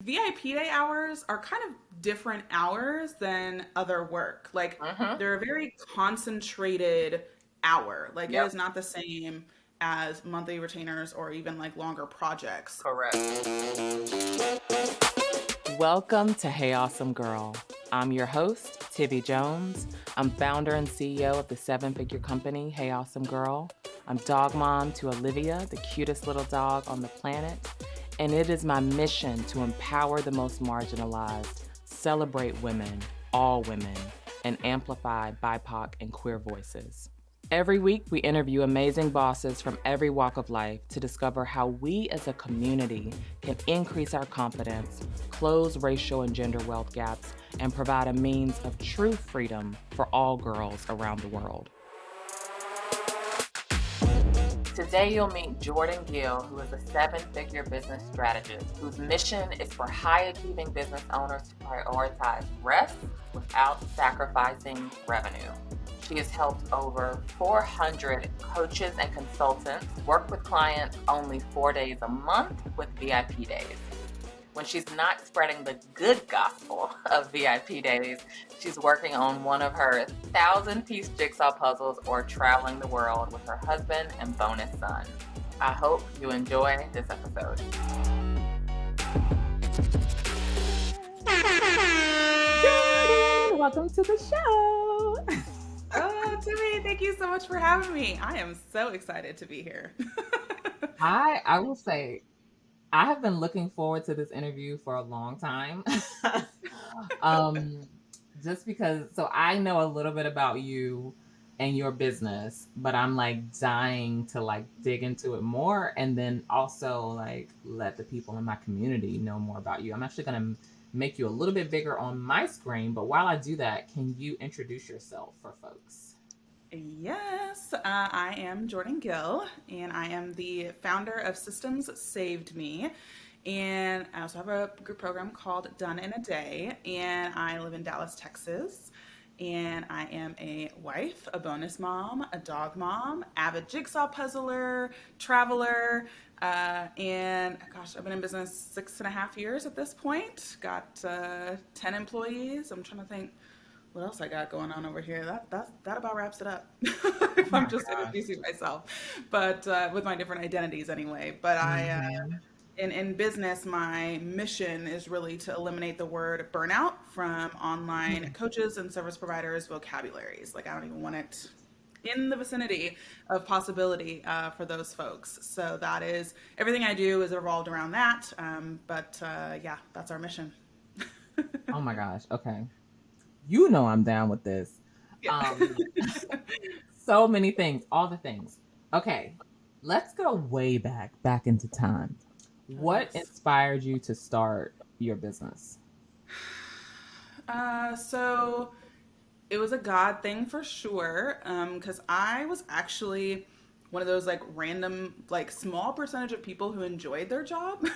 VIP day hours are kind of different hours than other work. Like Mm-hmm. they're a very concentrated hour. Like it Yep. is not the same as monthly retainers or even like longer projects. Correct. Welcome to Hey Awesome Girl. I'm your host, Tivi Jones. I'm founder and CEO of the seven-figure company, Hey Awesome Girl. I'm dog mom to Olivia, the cutest little dog on the planet. And it is my mission to empower the most marginalized, celebrate women, all women, and amplify BIPOC and queer voices. Every week, we interview amazing bosses from every walk of life to discover how we as a community can increase our confidence, close racial and gender wealth gaps, and provide a means of true freedom for all girls around the world. Today, you'll meet Jordan Gill, who is a seven-figure business strategist whose mission is for high-achieving business owners to prioritize rest without sacrificing revenue. She has helped over 400 coaches and consultants work with clients only 4 days a month with VIP days. When she's not spreading the good gospel of VIP days, she's working on one of her 1,000-piece jigsaw puzzles or traveling the world with her husband and bonus son. I hope you enjoy this episode. Jordan, welcome to the show. Oh, Timmy, thank you so much for having me. I am so excited to be here. I will say, I have been looking forward to this interview for a long time. Just because, so I know a little bit about you and your business, but I'm like dying to like dig into it more and then also like let the people in my community know more about you. I'm actually going to make you a little bit bigger on my screen, but while I do that, can you introduce yourself for folks? Yes, I am Jordan Gill, and I am the founder of Systems Saved Me. And I also have a group program called Done in a Day, and I live in Dallas, Texas. And I am a wife, a bonus mom, a dog mom, avid jigsaw puzzler, traveler, and gosh, I've been in business 6.5 years at this point. Got 10 employees. I'm trying to think what else I got going on over here. That about wraps it up. Oh If I'm my just gosh. introducing myself, but with my different identities anyway. But Mhm. in business, my mission is really to eliminate the word burnout from online coaches and service providers' vocabularies. Like I don't even want it in the vicinity of possibility for those folks. So that is everything I do is revolved around that. But yeah, that's our mission. Oh my gosh. Okay. You know I'm down with this. Yeah. Um, so many things, all the things. Okay, let's go way back into time. Oh What yes. inspired you to start your business? So it was a God thing for sure. Because I was actually one of those like random, like small percentage of people who enjoyed their job.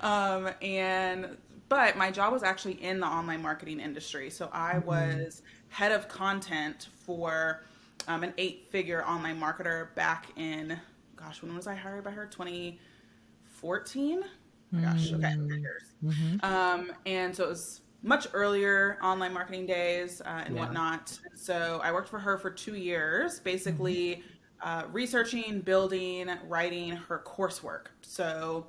And but my job was actually in the online marketing industry. So I Mhm. was head of content for an 8-figure online marketer back in, gosh, when was I hired by her? 2014? Oh my gosh, okay, Mm. 3 years. Mhm. And so it was much earlier online marketing days and Yeah. whatnot. So I worked for her for 2 years, Mhm. basically researching, building, writing her coursework. So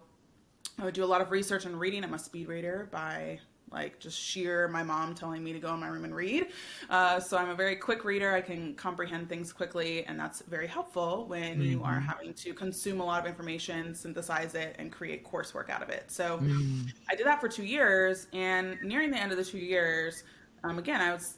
I would do a lot of research and reading. I'm a speed reader by like just sheer my mom telling me to go in my room and read. So I'm a very quick reader. I can comprehend things quickly, and that's very helpful when you are Mhm. having to consume a lot of information, synthesize it, and create coursework out of it. So Mm. I did that for 2 years, and nearing the end of the 2 years, again, I was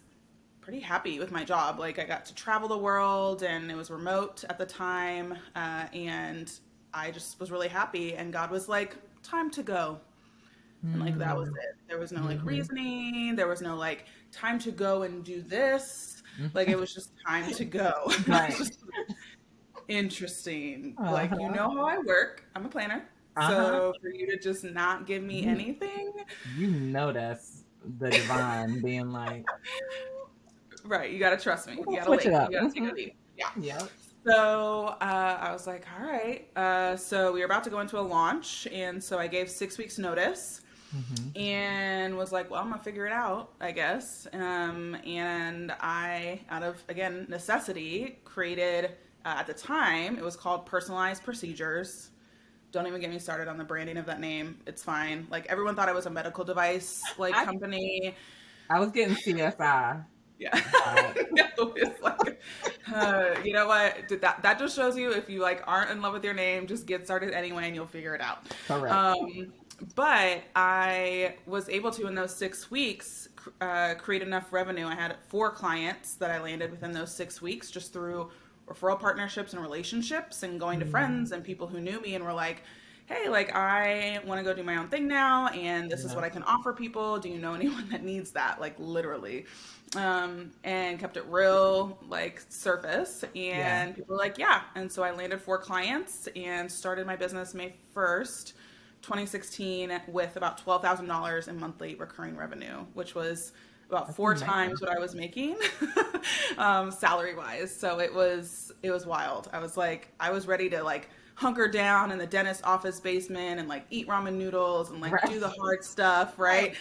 pretty happy with my job. Like I got to travel the world, and it was remote at the time, and I just was really happy. And God was like, "Time to go," and like that was Mm. it. There was no like Mhm. reasoning. There was no like time to go and do this. Like Mhm. it was just time to go. And I was Right. just interesting. Like you Uh-huh. know how I work. I'm a planner. Uh-huh. So for you to just not give me You anything, you know that's the divine being like, right, you gotta trust me. we're You gonna gotta switch it leap. up. You gotta take a Mhm. leap. Yeah. Yep. So I was like, all right. So we were about to go into a launch, and so I gave 6 weeks notice. and was like, well, I'm gonna figure it out, I guess. And I, out of, again, necessity, created, at the time, it was called Personalized Procedures. Don't even get me started on the branding of that name. It's fine. Like, everyone thought I was a medical device like I company. I was getting CSI. Yeah. No, it's like, you know what? That just shows you, if you like aren't in love with your name, just get started anyway and you'll figure it out. Correct. But I was able to, in those 6 weeks, create enough revenue. I had 4 clients that I landed within those 6 weeks just through referral partnerships and relationships and going to friends and people who knew me and were like, hey, like, I want to go do my own thing now, and this is what I can offer people. Do you know anyone that needs that? Like, literally. And kept it real, like, surface. And people were like, yeah. And so I landed 4 clients and started my business May 1st, 2016, with about $12,000 in monthly recurring revenue, which was about 4 times what I was making, salary wise. So it was wild. I was like, I was ready to like hunker down in the dentist office basement and like eat ramen noodles and like do the hard stuff, right?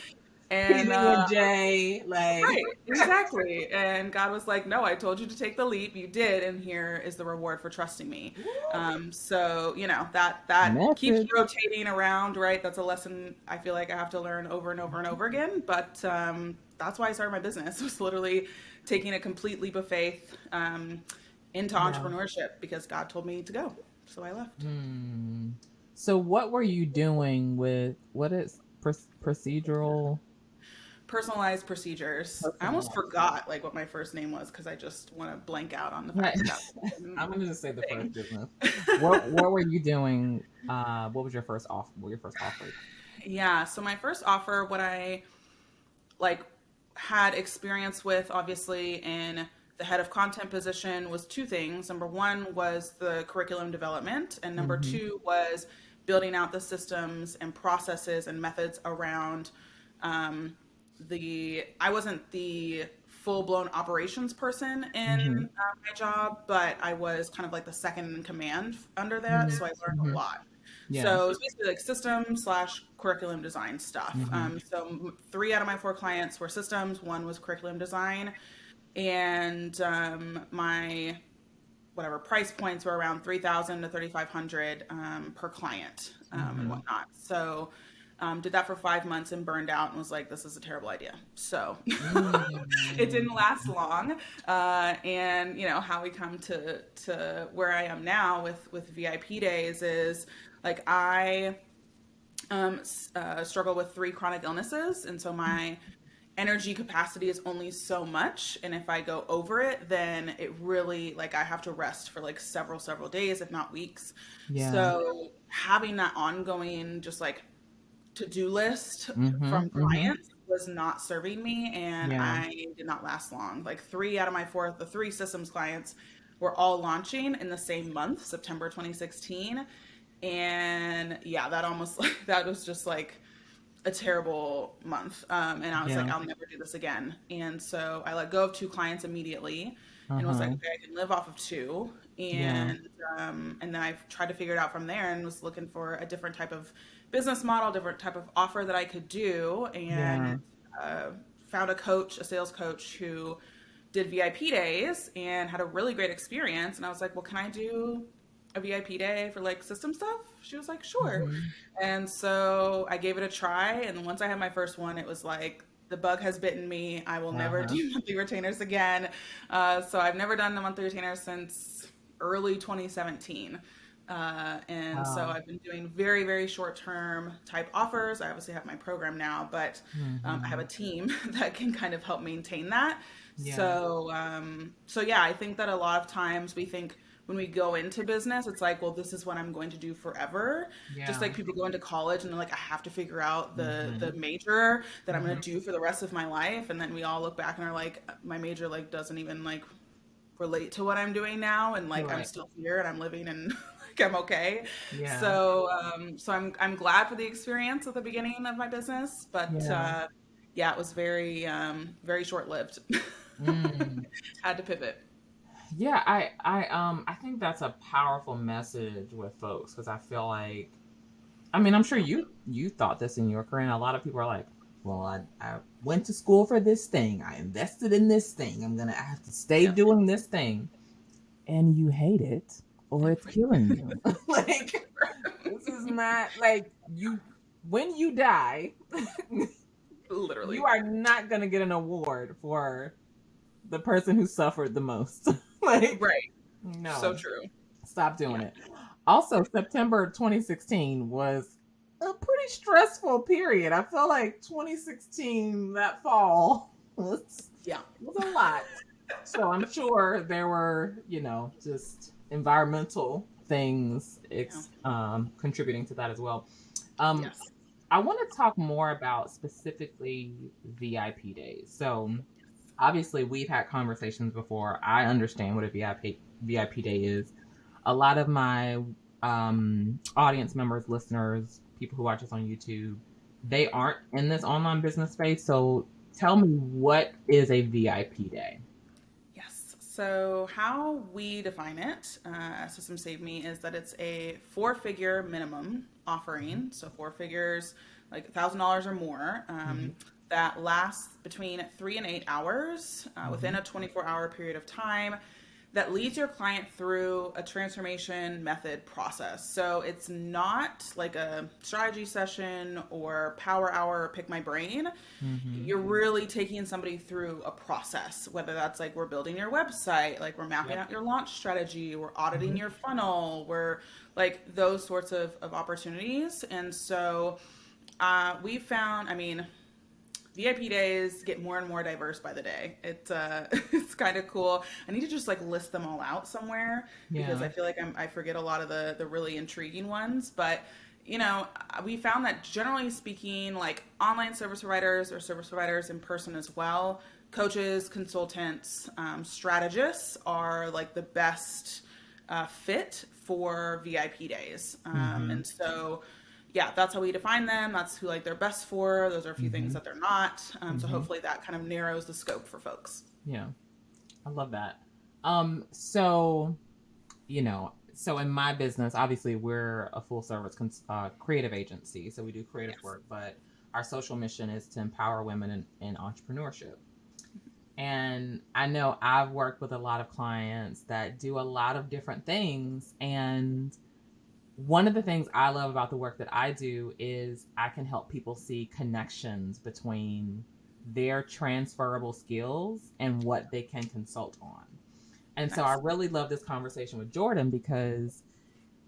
And Jay, like, right, exactly. And God was like, no, I told you to take the leap. You did, and here is the reward for trusting me. So, you know, that keeps rotating around, right? That's a lesson I feel like I have to learn over and over and over again. But that's why I started my business. It was literally taking a complete leap of faith into entrepreneurship because God told me to go. So I left. So what were you doing with, what is procedural? Personalized procedures. I almost forgot like what my first name was because I just want to blank out on the fact that I'm gonna just say the first business. What were you doing? What was your first offer? What were your first offer? Yeah, so my first offer, what I like had experience with, obviously, in the head of content position was 2 things. Number 1 was the curriculum development, and number 2 was building out the systems and processes and methods around I wasn't the full-blown operations person in my job, but I was kind of like the second in command under that, so I learned a lot. So it was basically like system/curriculum design stuff. So 3 out of my 4 clients were systems, 1 was curriculum design, and my whatever price points were around $3,000 to $3,500 per client and whatnot. So did that for 5 months and burned out and was like, this is a terrible idea. So it didn't last long. And you know, how we come to where I am now with VIP days is like, I struggle with 3 chronic illnesses. And so my energy capacity is only so much. And if I go over it, then it really, like, I have to rest for like several days, if not weeks. So having that ongoing, just like, to-do list from clients was not serving me, and I did not last long. Like 3 out of my 4, the 3 systems clients were all launching in the same month, September 2016. And yeah, that was just like a terrible month. And I was like, I'll never do this again. And so I let go of 2 clients immediately and was like, okay, I can live off of 2. And then I tried to figure it out from there and was looking for a different type of business model, different type of offer that I could do, and found a sales coach who did VIP days and had a really great experience. And I was like, well, can I do a VIP day for like system stuff? She was like, sure. And so I gave it a try. And once I had my first one, it was like, the bug has bitten me. I will never do monthly retainers again. So I've never done the monthly retainer since early 2017. So I've been doing very, very short-term type offers. I obviously have my program now, but I have a team that can kind of help maintain that. So yeah, I think that a lot of times we think when we go into business, it's like, well, this is what I'm going to do forever. Just like people go into college and they're like, I have to figure out the major that I'm going to do for the rest of my life. And then we all look back and are like, my major like doesn't even like relate to what I'm doing now. And like, I'm still here and I'm living and like, I'm okay. So I'm glad for the experience at the beginning of my business, but yeah, it was very, very short-lived. Had to pivot. Yeah, I think that's a powerful message with folks, because I feel like I mean, I'm sure you thought this in your career, and a lot of people are like, well, I went to school for this thing. I invested in this thing. I have to stay Yeah. doing this thing. And you hate it or it's Right. killing you. Like, this is not like you, when you die, you Literally. are not going to get an award for the person who suffered the most. Like, Right. So no, true. stop doing Yeah. it. Also, September 2016 was a pretty stressful period. I feel like 2016, that fall, Yeah. was a lot. So I'm sure there were, just environmental things Yeah. contributing to that as well. Um, Yes. I want to talk more about specifically VIP days. So obviously, we've had conversations before. I understand what a VIP day is. A lot of my audience members, listeners, people who watch us on YouTube, they aren't in this online business space. So tell me, what is a VIP day? Yes. So, how we define it at System Save Me is that it's a four-figure minimum offering. So, four figures, like $1,000 or more, Mm-hmm. that lasts between 3 and 8 hours within Mm-hmm. a 24-hour period of time, that leads your client through a transformation method process. So it's not like a strategy session or power hour or pick my brain. Mm-hmm. You're really taking somebody through a process, whether that's like we're building your website, like we're mapping Yep. out your launch strategy, we're auditing Mm-hmm. your funnel, we're like those sorts of opportunities. And so we found, I mean, VIP days get more and more diverse by the day. It's kind of cool. I need to just like list them all out somewhere because Yeah. I feel like I forget a lot of the really intriguing ones. But we found that generally speaking, like online service providers or service providers in person as well, coaches, consultants, strategists are like the best fit for VIP days. Mm-hmm. And so yeah, that's how we define them. That's who like they're best for. Those are a few things Mm-hmm. that they're not. So Mm-hmm. hopefully that kind of narrows the scope for folks. Yeah. I love that. So, so in my business, obviously we're a full service creative agency. So we do creative Yes. work, but our social mission is to empower women in entrepreneurship. And I know I've worked with a lot of clients that do a lot of different things. And one of the things I love about the work that I do is I can help people see connections between their transferable skills and what they can consult on. And so I Nice. really love this conversation with Jordan because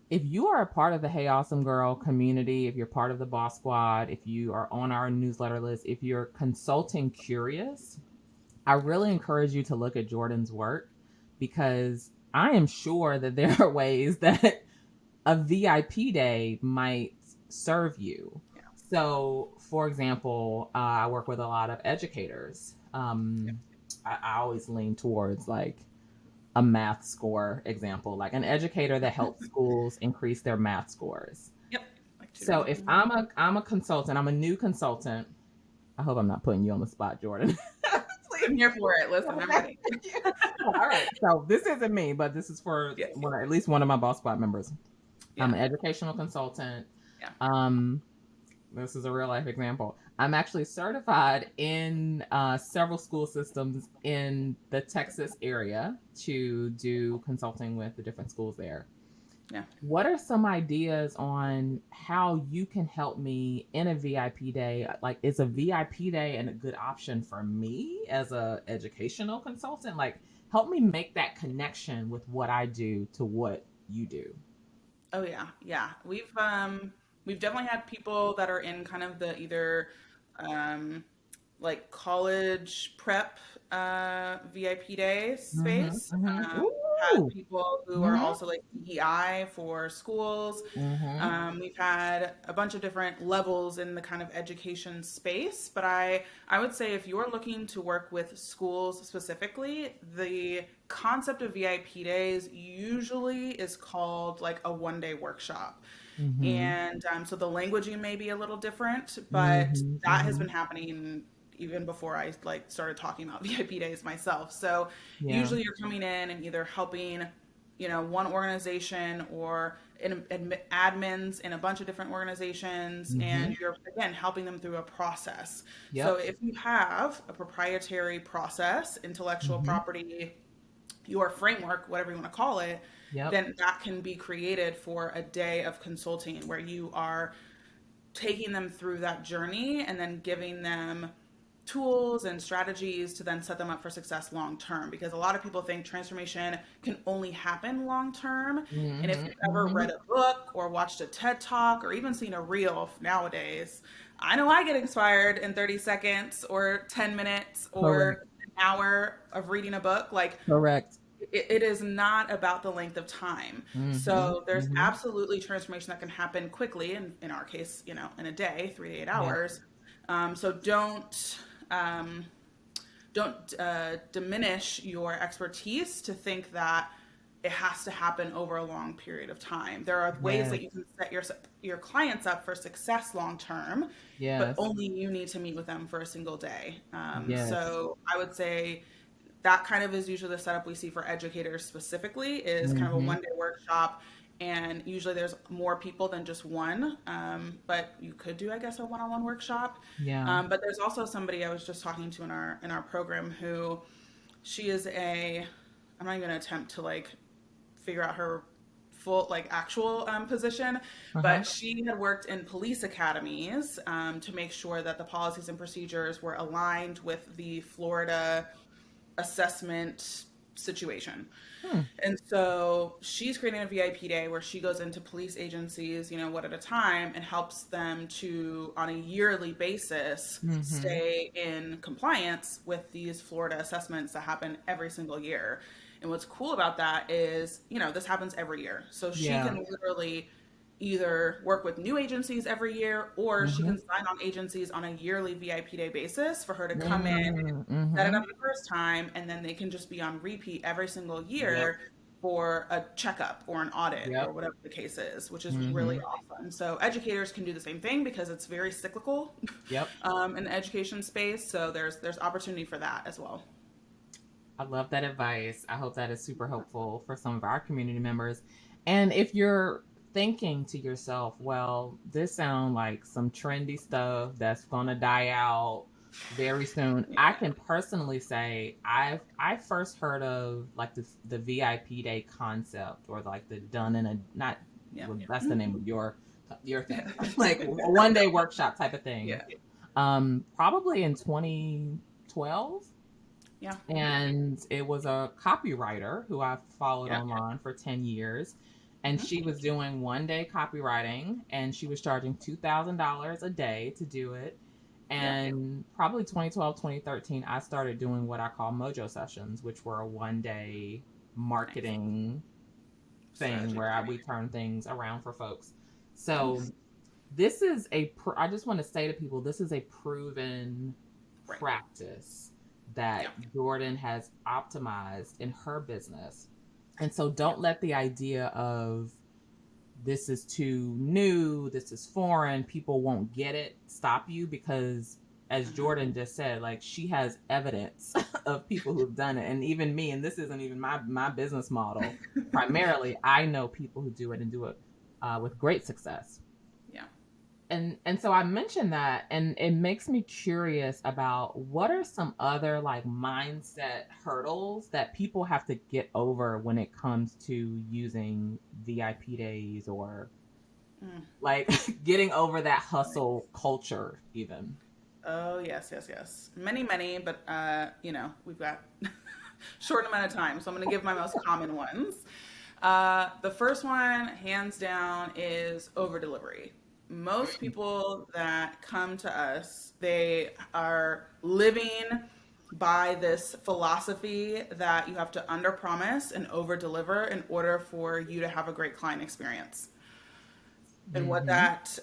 if you are a part of the Hey Awesome Girl community, if you're part of the Boss Squad, if you are on our newsletter list, if you're consulting curious, I really encourage you to look at Jordan's work because I am sure that there are ways that a VIP day might serve you. Yeah. So, for example, I work with a lot of educators. Yeah. I always lean towards like a math score example, like an educator that helps schools increase their math scores. Yep. Like So, tutoring. if I'm a consultant, I'm a new consultant. I hope I'm not putting you on the spot, Jordan. I'm Please. here for it. Listen, I'm ready. All right. So this isn't me, but this is for Yes. at least one of my Boss Squad members. I'm Yeah. an educational consultant. Yeah. Um, this is a real life example. I'm actually certified in several school systems in the Texas area to do consulting with the different schools there. Yeah. What are some ideas on how you can help me in a VIP day? Like, is a VIP day a good option for me as a educational consultant? Like, help me make that connection with what I do to what you do. Oh yeah, yeah. We've definitely had people that are in kind of the either um like college prep VIP day Mm-hmm, space. mm-hmm. We've had Ooh. people who are Mm-hmm. also like DEI for schools. Mm-hmm. We've had a bunch of different levels in the kind of education space, but I would say if you're looking to work with schools specifically, the concept of VIP days usually is called like a 1 day workshop. Mm-hmm. And so the languaging may be a little different, but Mm-hmm. that has Mm-hmm. been happening even before I like started talking about VIP days myself. So Yeah. usually you're coming in and either helping one organization or admins in a bunch of different organizations, Mm-hmm. and you're again helping them through a process. So Yep. if you have a proprietary process, intellectual Mm-hmm. property, your framework, whatever you want to call it, Yep. then that can be created for a day of consulting where you are taking them through that journey and then giving them tools and strategies to then set them up for success long term, because a lot of people think transformation can only happen long term. And if Mm-hmm. you've ever Mm-hmm. read a book or watched a TED talk or even seen a reel nowadays, I know I get inspired in 30 seconds or 10 minutes Correct. or an hour of reading a book. Like, Correct. it is not about the length of time. Mm-hmm. So there's Mm-hmm. absolutely transformation that can happen quickly, and in our case, in a day, 3 to 8 Yep. hours. So um, don't diminish your expertise to think that it has to happen over a long period of time. There are ways Yes. that you can set your clients up for success long term, but Yes. only you need to meet with them for a single day. Yes. So I would say that kind of is usually the setup we see for educators specifically, is kind of a Mm-hmm. 1 day workshop, and usually there's more people than just one, but you could do, I guess, a one-on-one workshop. Yeah. But there's also somebody I was just talking to in our program who, she is a, I'm not even gonna attempt to like figure out her full like actual position, Uh-huh. but she had worked in police academies to make sure that the policies and procedures were aligned with the Florida assessment situation. Hmm. And so she's creating a VIP day where she goes into police agencies, one at a time, and helps them to, on a yearly basis, Mm-hmm. stay in compliance with these Florida assessments that happen every single year. And what's cool about that is, this happens every year. So she Yeah. can literally either work with new agencies every year, or she Mm-hmm. can sign on agencies on a yearly VIP day basis for her to come in, set it Mm-hmm. up the first time, and then they can just be on repeat every single Yep. year for a checkup or an audit or Yep. whatever the case is, which is really Mm-hmm. awesome. So educators can do the same thing because it's very cyclical Yep. in the education space. So there's opportunity for that as well. I love that advice. I hope that is super helpful for some of our community members. And if you're thinking to yourself, well, this sounds like some trendy stuff that's gonna die out very soon. I Yeah. can personally say I first heard of like the VIP day concept, or like the done in a not Yeah. well, that's the name of your thing. Like a 1 day workshop type of thing. Yeah. Probably in 2012, Yeah. and it was a copywriter who I followed Yeah. online for 10 years. And Mhm. she was doing 1 day copywriting, and she was charging $2,000 a day to do it. Yeah. And probably 2012, 2013, I started doing what I call mojo sessions, which were a 1 day Nice. marketing thing Strategy. where we turn things around for folks. So Nice. this is I just want to say to people, this is a proven Right. practice that Yeah. Jordan has optimized in her business. And so don't let the idea of this is too new, this is foreign, people won't get it, stop you, because as Mhm. Jordan just said, like, she has evidence of people who've done it. And even me, and this isn't even my business model. Primarily, I know people who do it and do it with great success. Yeah. And so I mentioned that, and it makes me curious about what are some other like mindset hurdles that people have to get over when it comes to using VIP days, or Mm. like getting over that hustle culture even. Oh, yes, yes, yes. Many, many, but we've got short amount of time, so I'm going to give my most common ones. The first one, hands down, is over delivery. Most people that come to us, they are living by this philosophy that you have to under promise and over deliver in order for you to have a great client experience. And what Mm-hmm.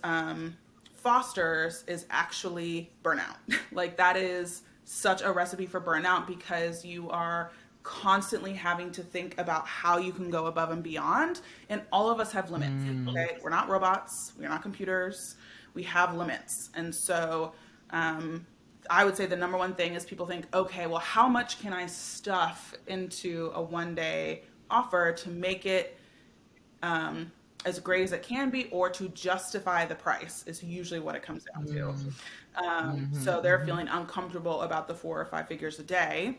that fosters is actually burnout. Like, that is such a recipe for burnout, because you are constantly having to think about how you can go above and beyond. And all of us have limits. Mm. Okay, we're not robots, we're not computers, we have limits. And so I would say the number one thing is people think, okay, well, how much can I stuff into a 1 day offer to make it as great as it can be, or to justify the price is usually what it comes down to. So they're Mm-hmm. feeling uncomfortable about the 4 or 5 figures a day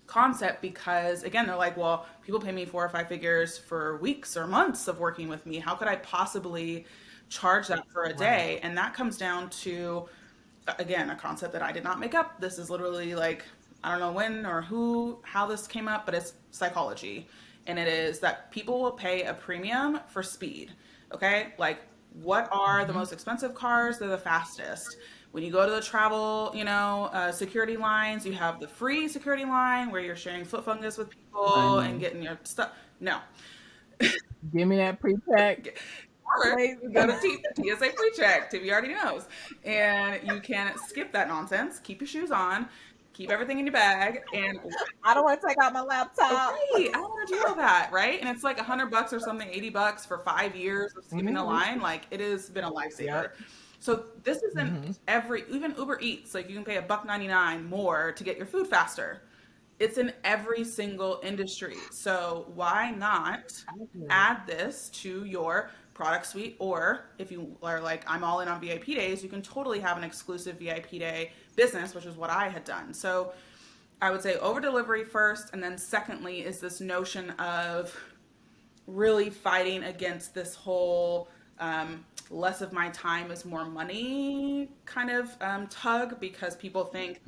concept because, again, they're like, well, people pay me 4 or 5 figures for weeks or months of working with me. How could I possibly charge that for a Right. day? And that comes down to, again, a concept that I did not make up. This is literally like, I don't know when or who, how this came up, but it's psychology. And it is that people will pay a premium for speed. Okay. Like, what are the Mm-hmm. most expensive cars? They're the fastest. When you go to the travel, security lines, you have the free security line where you're sharing foot fungus with people and Honey, getting your stuff. No. give me that pre-check, Or please. you go to TSA pre-check. Tivi already knows. And you can skip that nonsense. Keep your shoes on. Keep everything in your bag. And I don't want to take out my laptop. right, I don't want to do all that, right? And it's like $100 or something, $80 for 5 years of skipping the Mm-hmm. line. Like it has been a lifesaver. Yep. So this isn't Mm-hmm. even Uber Eats. Like you can pay $1.99 more to get your food faster. It's in every single industry. So why not I agree. add this to your product suite? Or if you are like, I'm all in on VIP days, you can totally have an exclusive VIP day business, which is what I had done. So I would say over delivery first, and then secondly is this notion of really fighting against this whole less of my time is more money kind of tug, because people think,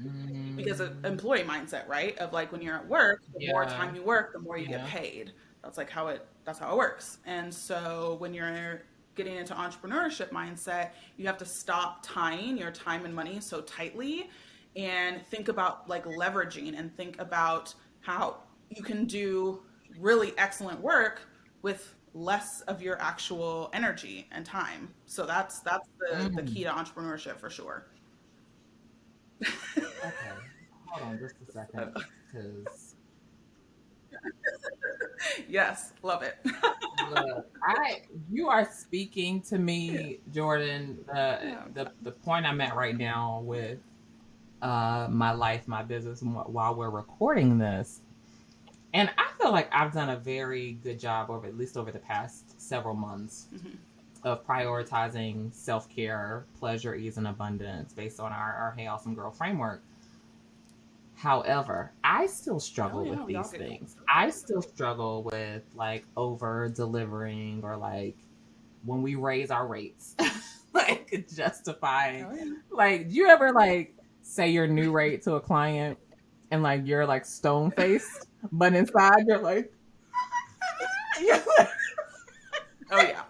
because of Mm, employee mindset, right? Of like when you're at work, the more yeah. time you work, the more you get Yeah. paid. That's how it works. And so when you're getting into entrepreneurship mindset, you have to stop tying your time and money so tightly and think about like leveraging and think about how you can do really excellent work with less of your actual energy and time. So that's the key Mm. to entrepreneurship for sure. Okay. Hold on just a second, because Yes, love it. look, I you are speaking to Yeah. me, Jordan. Yeah. The point I'm at right now with my life, my business, while we're recording this, and I feel like I've done a very good job over at least over the past several months Mhm. of prioritizing self care, pleasure, ease, and abundance based on our Hey Awesome Girl framework. However, I still Oh struggle yeah, with we all these get. things. I still struggle with like over delivering or like when we raise our rates, like justifying. Oh yeah. Like, do you ever like say your new rate to a client and like you're like stone faced, but inside you're like, you're Oh yeah.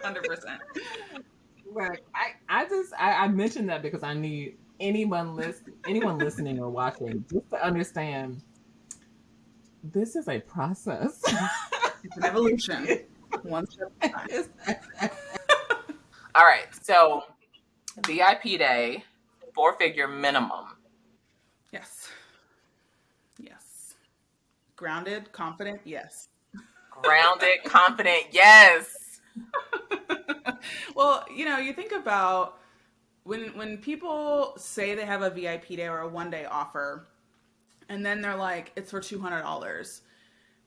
100%. like I mentioned that because I need anyone listening or watching just to understand this is a process. It's an evolution. One step at a time. All right. So VIP day, 4-figure minimum. Yes. Yes. Grounded, confident, yes. Grounded, confident, yes. Well, you think about when people say they have a VIP day or a 1 day offer, and then they're like, it's for $200.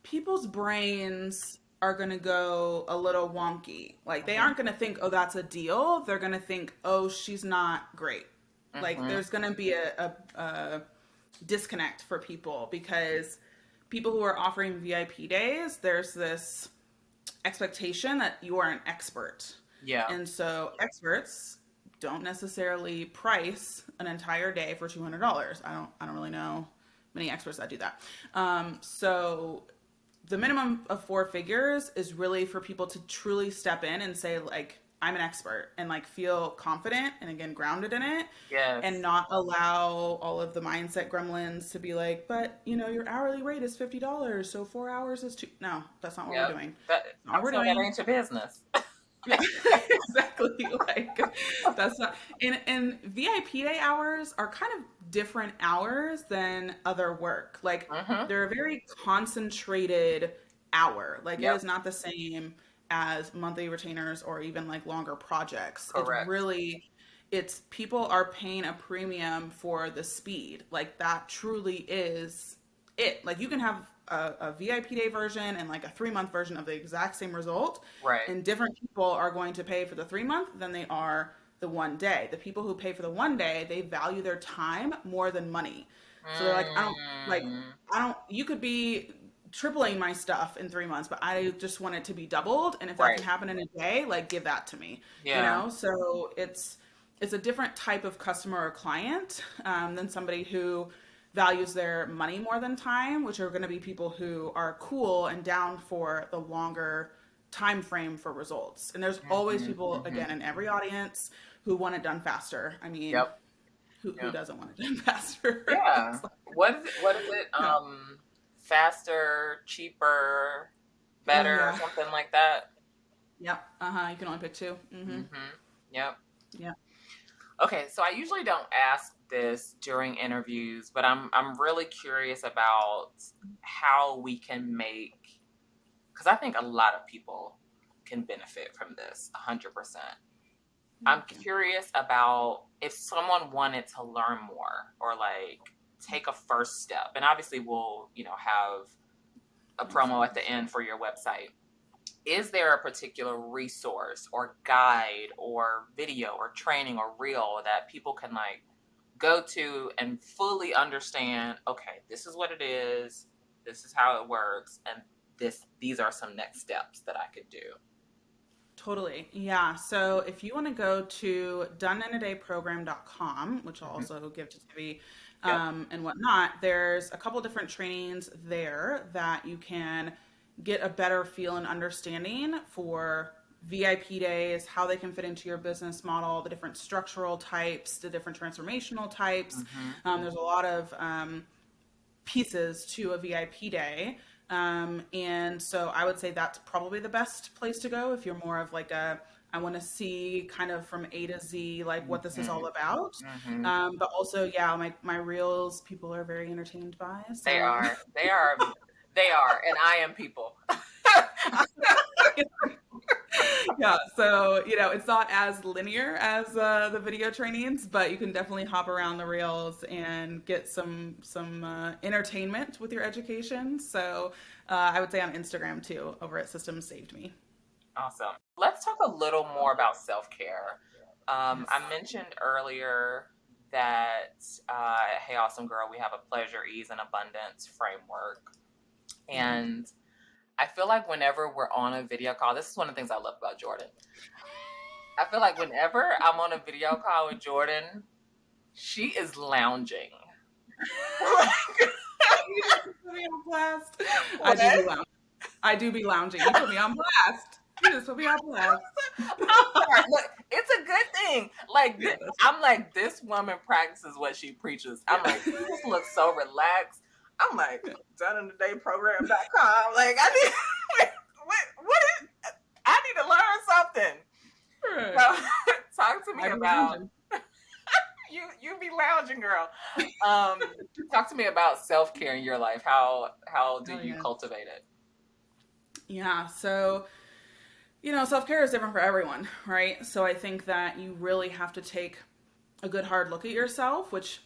People's brains are going to go a little wonky. Like they aren't going to think, oh, that's a deal. They're going to think, oh, she's not great. Like Mm-hmm. there's going to be a disconnect for people, because people who are offering VIP days, there's this expectation that you are an expert. Yeah. And so experts don't necessarily price an entire day for $200. I don't really know many experts that do that. So the minimum of 4 figures is really for people to truly step in and say like, I'm an expert, and like feel confident and again grounded in it, Yes. and not allow all of the mindset gremlins to be like, but your hourly rate is $50, so 4 hours is two. No, that's not what we're Yep. doing. That, That's not I'm what we're saying that doing. ain't your business. Yeah, exactly. Like that's not. And VIP day hours are kind of different hours than other work. Like Mm-hmm. they're a very concentrated hour. Like it is Yep. not the same as monthly retainers or even like longer projects. Correct. It's people are paying a premium for the speed. Like that truly is it. Like you can have a VIP day version and like a 3-month version of the exact same result. Right. And different people are going to pay for the 3-month than they are the one day. The people who pay for the one day, they value their time more than money. So they're like, Mm, I don't, you could be tripling my stuff in 3 months, but I just want it to be doubled. And if that right. can happen in a day, like give that to me, Yeah. So it's a different type of customer or client than somebody who values their money more than time, which are going to be people who are cool and down for the longer time frame for results. And there's always Hmm. people, Hmm. again, in every audience who want it done faster. I mean, Yep. who Yep. doesn't want it done faster? Yeah. It's like, What is it? What is it? yeah. Faster, cheaper, Oh better, or yeah. something like that. Yep. Uh-huh. You can only pick two. Mm-hmm. Mm-hmm. Yep. Yeah. Okay, so I usually don't ask this during interviews, but I'm really curious about how we can make, because I think a lot of people can benefit from this 100%. I'm Okay. curious about if someone wanted to learn more or like take a first step, and obviously we'll, have a promo at the end for your website. Is there a particular resource or guide or video or training or reel that people can like go to and fully understand, okay, this is what it is, this is how it works, and these are some next steps that I could do. Totally. Yeah. So if you want to go to doneintodayprogram.com, which I'll Hmm. also give to Tivi Yep. and whatnot, there's a couple different trainings there that you can get a better feel and understanding for VIP days, how they can fit into your business model, the different structural types, the different transformational types. Hmm. There's a lot of pieces to a VIP day. And so I would say that's probably the best place to go if you're more of like I want to see kind of from A to Z, like what this is Hmm. all about. Hmm. But also, yeah, my reels, people are very entertained by. They So, are. They are. They are. And I am people. yeah, so, it's not as linear as the video trainings, but you can definitely hop around the reels and get some entertainment with your education. So, I would say on Instagram too, over at Systems Saved Me. Awesome. Let's talk a little more about self care. Yes. I mentioned earlier that, hey, awesome girl, we have a pleasure, ease, and abundance framework. And I feel like whenever we're on a video call, this is one of the things I love about Jordan. I feel like whenever I'm on a video call with Jordan, she is lounging. You just put me on blast. I do be lounging. I do be lounging. You put me on blast. You just put me on blast. I'm sorry. Look, it's a good thing. Like, Yeah, that's I'm like, this woman practices what she preaches. I'm like, you just look so relaxed. I'm like, doneintodayprogram.com. Like, I need, what is, I need to learn something. right. So, talk to me I be about, lounging. you be lounging, girl. Talk to me about self-care in your life. How do Oh you yeah. cultivate it? Yeah. So, self-care is different for everyone, right? So I think that you really have to take a good hard look at yourself, which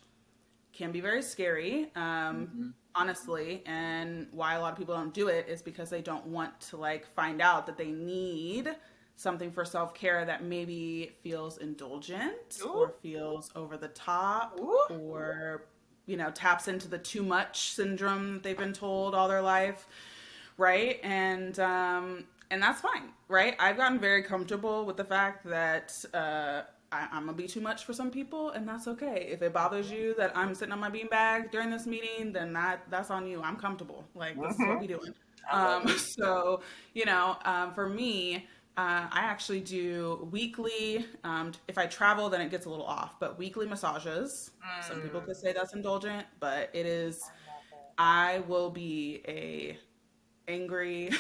can be very scary, Mm-hmm. honestly. And why a lot of people don't do it is because they don't want to like find out that they need something for self-care that maybe feels indulgent Ooh, or feels over the top ooh. or taps into the too much syndrome that they've been told all their life, right? And that's fine, right? I've gotten very comfortable with the fact that I'm gonna be too much for some people, and that's okay. If it bothers you that I'm sitting on my beanbag during this meeting, then that's on you. I'm comfortable. Like this is what Mm-hmm. we doing. I love it. So for me, I actually do weekly. If I travel, then it gets a little off, but weekly massages. Some people Mm, could say that's indulgent, but it is. I love it. I will be a angry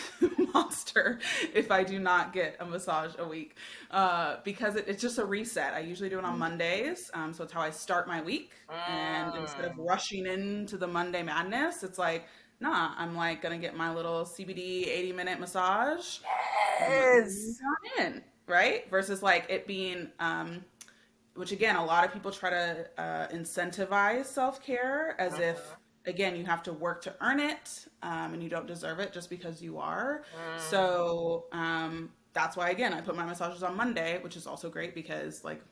monster if I do not get a massage a week because it's just a reset. I usually do it on Mondays, so it's how I start my week. And instead of Mm. rushing into the Monday madness, it's like, nah, I'm like gonna get my little CBD 80-minute massage and let me Yes. go in, right? Versus like it being which again, a lot of people try to incentivize self care as if Mhm. again, you have to work to earn it, and you don't deserve it just because you are. Mm, So that's why, again, I put my massages on Monday, which is also great because like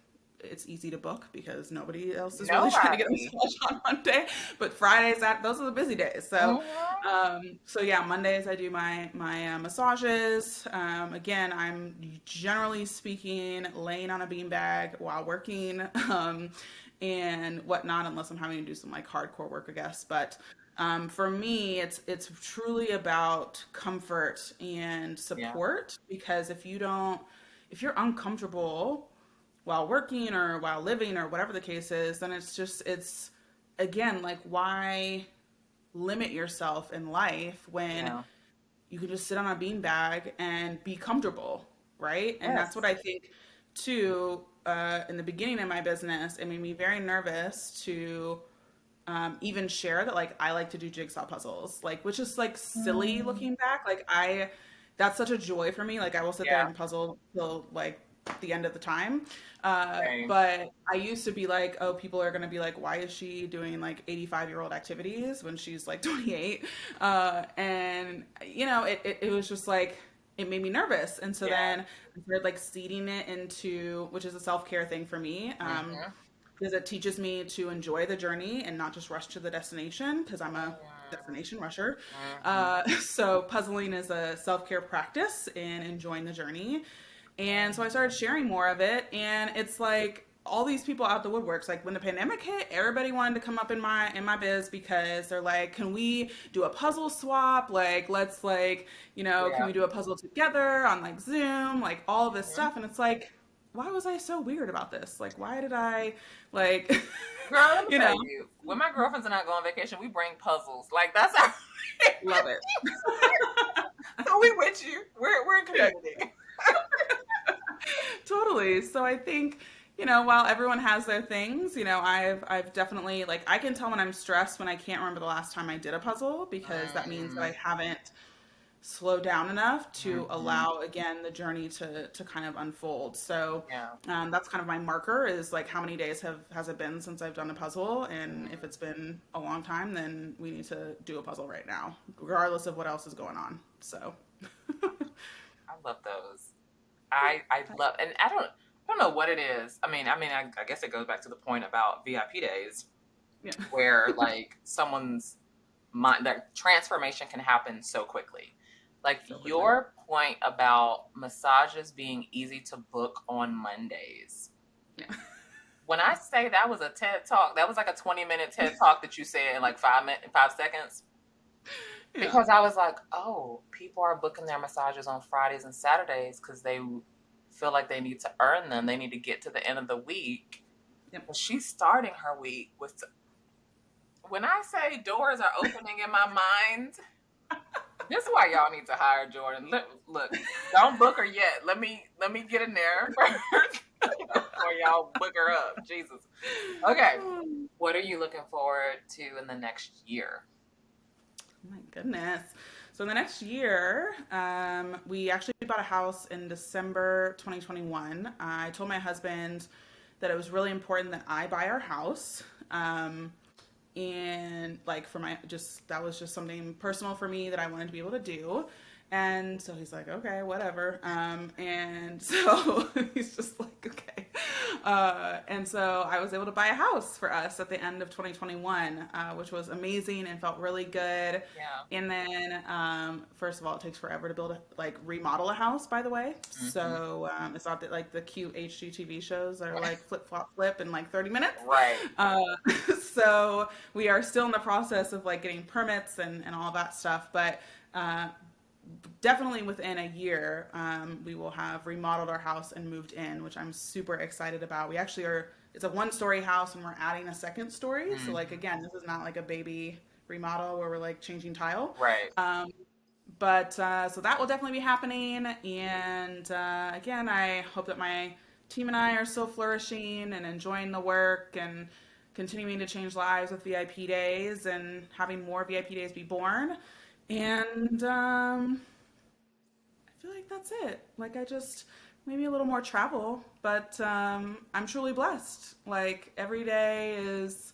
it's easy to book because nobody else is really trying to get a nobody. massage on Monday. But Fridays, those are the busy days. So, Mhm. so yeah, Mondays I do my massages. Again, I'm generally speaking laying on a beanbag while working, and whatnot, unless I'm having to do some like hardcore work, I guess. But for me, it's truly about comfort and Yeah. support because if you're uncomfortable while working or while living or whatever the case is, then it's again like why limit yourself in life when Yeah. you can just sit on a beanbag and be comfortable, right? And that's what Yes. I think too. In the beginning of my business, it made me very nervous to even share that like I like to do jigsaw puzzles, like which is like silly Mm, looking back. Like I, that's such a joy for me. Like I will sit there yeah. and puzzle till like the end of the time. Same. But I used to be like, oh, people are gonna be like, why is she doing like 85-year-old activities when she's like 28? And you know, it was just like it made me nervous, and so Yeah. then I started like seeding it into, which is a self care thing for me. Mm-hmm. Because it teaches me to enjoy the journey and not just rush to the destination because I'm a destination rusher. Mm-hmm. So puzzling is a self-care practice in enjoying the journey. And so I started sharing more of it, and it's like all these people out the woodworks. Like when the pandemic hit, everybody wanted to come up in my biz because they're like, "Can we do a puzzle swap? Like, let's like, can Yeah. we do a puzzle together on like Zoom? Like all of this Mm-hmm. stuff." And it's like, why was I so weird about this? Like, why did I like, Girl, let me you tell know, you, when my girlfriends and I go on vacation, we bring puzzles. Like that's our love it. so we with you. We're in Yeah, community. totally. So I think, while everyone has their things, I've definitely like I can tell when I'm stressed when I can't remember the last time I did a puzzle because that means that I Mm, haven't slowed down enough to mm-hmm. allow again the journey to kind of unfold. So Yeah. that's kind of my marker is like how many days has it been since I've done a puzzle, and if Mm, it's been a long time, then we need to do a puzzle right now, regardless of what else is going on. So I love those. I love, and I don't know what it is. I guess it goes back to the point about VIP days yeah, where like someone's mind, that transformation can happen so quickly. Like so quickly. your point about massages being easy to book on Mondays. Yeah, When I say that was a TED talk, that was like a 20-minute TED talk that you said in like 5 seconds. yeah, Because I was like, oh, people are booking their massages on Fridays and Saturdays because they feel like they need to earn them. They need to get to the end of the week. yep. But she's starting her week with, when I say doors are opening in my mind, this is why y'all need to hire Jordan. Look, don't book her yet. Let me get in there first before y'all book her up. Jesus. Okay. Oh What are you looking forward to in the next year? my goodness. So in the next year, we actually bought a house in December 2021. I told my husband that it was really important that I buy our house. And like for my just that was just something personal for me that I wanted to be able to do. And so he's like, okay, whatever. And so he's just like, okay. And so I was able to buy a house for us at the end of 2021, which was amazing and felt really good. Yeah. And then, first of all, it takes forever to like remodel a house, by the way. Mm-hmm. So it's not that like the cute HGTV shows that are like flip, flop, flip in like 30 minutes. Right. Uh, so we are still in the process of like getting permits and all that stuff. But uh, definitely within a year, we will have remodeled our house and moved in, which I'm super excited about. We actually are, it's a 1-story house and we're adding a second story. So, like, Mm-hmm. again, this is not like a baby remodel where we're like changing tile. Right. But so that will definitely be happening. And again, I hope that my team and I are still flourishing and enjoying the work and continuing to change lives with VIP days and having more VIP days be born. And I feel like that's it. Like I just maybe a little more travel, but I'm truly blessed. Like every day is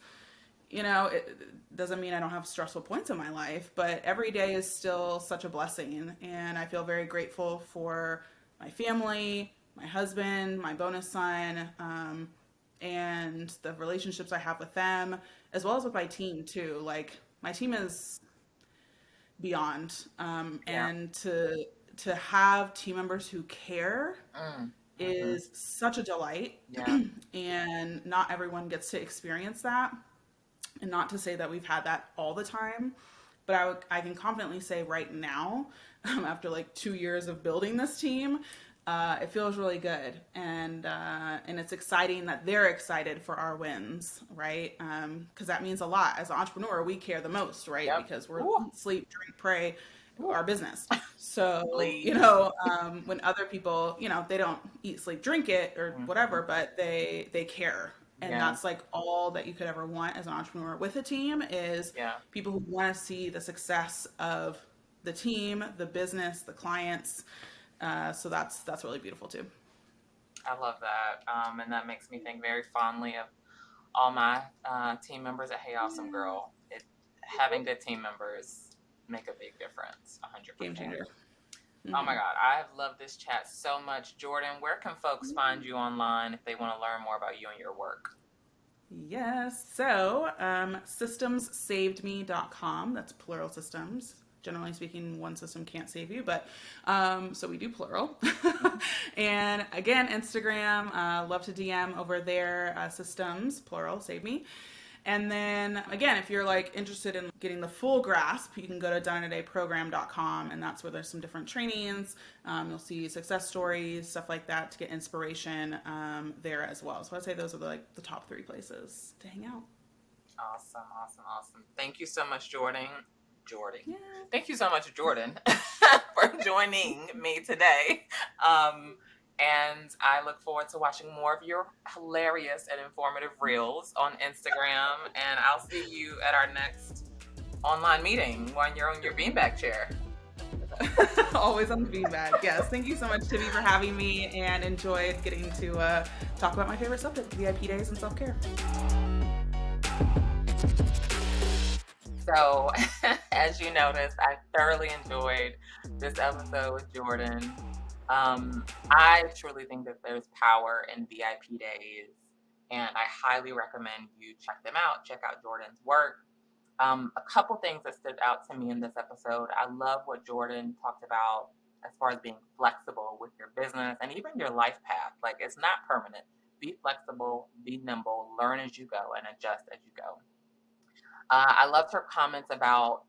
it doesn't mean I don't have stressful points in my life, but every day is still such a blessing. And I feel very grateful for my family, my husband, my bonus son, and the relationships I have with them, as well as with my team too. Like my team is beyond, Yeah. and to have team members who care Mm. Hmm. is such a delight. Yeah. And not everyone gets to experience that. And not to say that we've had that all the time, but I can confidently say right now, after like 2 years of building this team, it feels really good, and it's exciting that they're excited for our wins, right? Because that means a lot. As an entrepreneur, we care the most, right? Yep. Because we're Ooh. eat, sleep, drink, pray, Ooh. our business. So, Please. when other people, they don't eat, sleep, drink it or Hmm. whatever, but they care. And Yeah. that's like all that you could ever want as an entrepreneur with a team is Yeah. people who want to see the success of the team, the business, the clients. So that's really beautiful too. I love that. And that makes me think very fondly of all my team members at Hey Awesome Yeah. Girl. Having good team members make a big difference, Game 100%. changer. Oh my Hmm. God, I have loved this chat so much. Jordan, where can folks find you online if they want to learn more about you and your work? Yes. So, systemssavedme.com. That's plural systems. Generally speaking, one system can't save you, but so we do plural. And again, Instagram, love to DM over there, systems, plural, save me. And then again, if you're like interested in getting the full grasp, you can go to doneadayprogram.com, and that's where there's some different trainings. You'll see success stories, stuff like that to get inspiration there as well. So I'd say those are the top 3 places to hang out. Awesome, awesome, awesome. Thank you so much, Jordan. Jordan. Yeah. Thank you so much, Jordan, for joining me today. And I look forward to watching more of your hilarious and informative reels on Instagram. And I'll see you at our next online meeting when you're on your beanbag chair. Always on the beanbag. Yes. Thank you so much, Tivi, for having me, and enjoyed getting to talk about my favorite subject, VIP days and self-care. So, as you noticed, I thoroughly enjoyed this episode with Jordan. I truly think that there's power in VIP days, and I highly recommend you check them out. Check out Jordan's work. A couple things that stood out to me in this episode. I love what Jordan talked about as far as being flexible with your business and even your life path. Like, it's not permanent. Be flexible, be nimble, learn as you go, and adjust as you go. I loved her comments about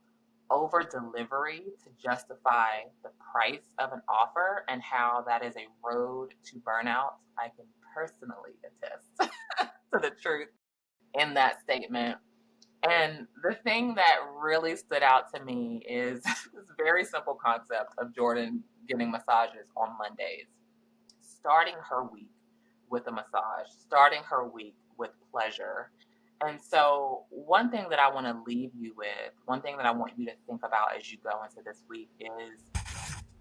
over delivery to justify the price of an offer and how that is a road to burnout. I can personally attest to the truth in that statement. And the thing that really stood out to me is this very simple concept of Jordan getting massages on Mondays, starting her week with a massage, starting her week with pleasure. And so, one thing that I want to leave you with, one thing that I want you to think about as you go into this week is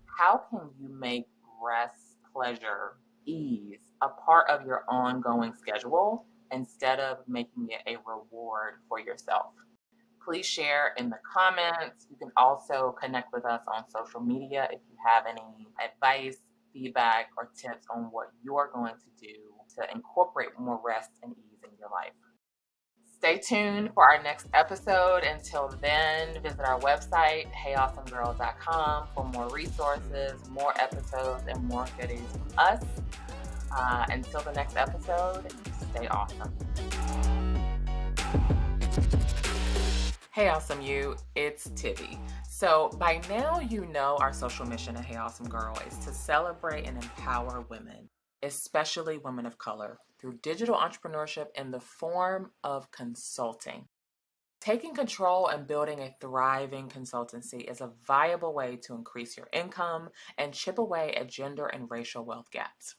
how can you make rest, pleasure, ease a part of your ongoing schedule instead of making it a reward for yourself? Please share in the comments. You can also connect with us on social media if you have any advice, feedback, or tips on what you're going to do to incorporate more rest and ease in your life. Stay tuned for our next episode. Until then, visit our website, heyawesomegirl.com, for more resources, more episodes, and more goodies from us. Until the next episode, stay awesome. Hey Awesome You, it's Tivi. So by now you know our social mission at Hey Awesome Girl is to celebrate and empower women, especially women of color, through digital entrepreneurship in the form of consulting. Taking control and building a thriving consultancy is a viable way to increase your income and chip away at gender and racial wealth gaps.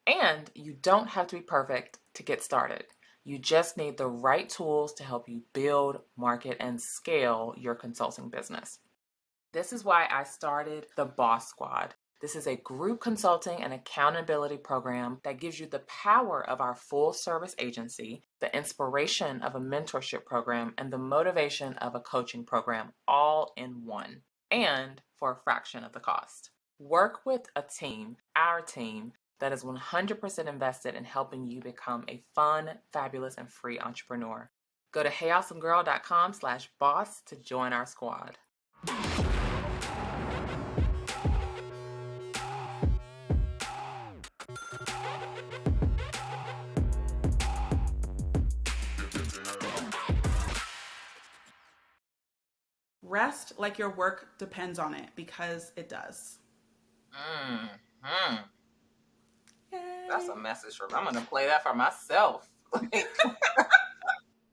And you don't have to be perfect to get started. You just need the right tools to help you build, market, and scale your consulting business. This is why I started the Boss Squad. This is a group consulting and accountability program that gives you the power of our full service agency, the inspiration of a mentorship program, and the motivation of a coaching program all in one, and for a fraction of the cost. Work with a team, our team, that is 100% invested in helping you become a fun, fabulous, and free entrepreneur. Go to heyawesomegirl.com/boss to join our squad. Rest like your work depends on it, because it does. Mm-hmm. Yay. That's a message from. I'm gonna play that for myself.